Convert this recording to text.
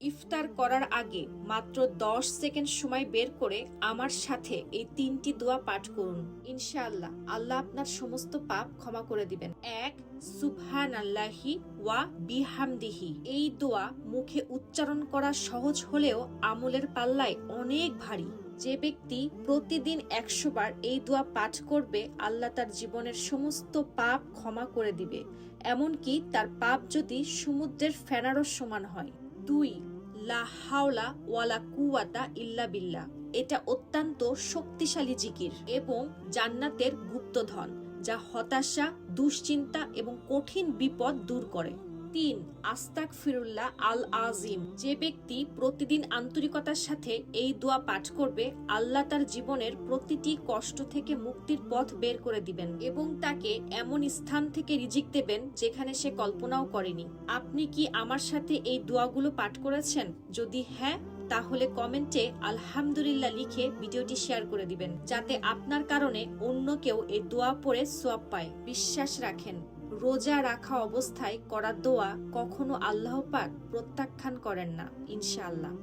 ইফতার করার আগে মাত্র ১০ সেকেন্ড সময় বের করে আমার সাথে এই ৩টি দোয়া পাঠ করুন। ইনশাআল্লাহ আল্লাহ আপনার সমস্ত পাপ ক্ষমা করে দিবেন। ১. সুবহানাল্লাহি ওয়া বিহামদিহি। এই দোয়া মুখে উচ্চারণ করা সহজ হলেও আমলের পাল্লায় অনেক ভারী। যে ব্যক্তি প্রতিদিন ১০০ বার এই দোয়া পাঠ করবে, আল্লাহ তার জীবনের সমস্ত পাপ ক্ষমা করে দিবে, এমনকি তার পাপ যদি সমুদ্রের ফেনারও সমান হয়। ২. লা হাওলা ওয়ালা কুওয়াতা ইল্লা বিল্লাহ। এটা অত্যন্ত শক্তিশালী জিকির এবং জান্নাতের গুপ্তধন, যা হতাশা, দুশ্চিন্তা এবং কঠিন বিপদ দূর করে। ৩. আস্তাগফিরুল্লাহ আল আজিম। যে ব্যক্তি প্রতিদিন আন্তরিকতার সাথে এই দোয়া পাঠ করবে, আল্লাহ তার জীবনের প্রতিটি কষ্ট থেকে মুক্তির পথ বের করে দিবেন এবং তাকে এমন স্থান থেকে রিজিক দেবেন যেখানে সে কল্পনাও করেনি। আপনি কি আমার সাথে এই দোয়াগুলো পাঠ করেছেন? যদি হ্যাঁ, তাহলে কমেন্টে আলহামদুলিল্লাহ লিখে ভিডিওটি শেয়ার করে দিবেন, যাতে আপনার কারণে অন্য কেউ এই দোয়া পড়ে সওয়াব পায়। বিশ্বাস রাখেন, রোজা রাখা অবস্থায় করা দোয়া কখনো আল্লাহ পাক প্রত্যাখ্যান করেন না, ইনশাআল্লাহ।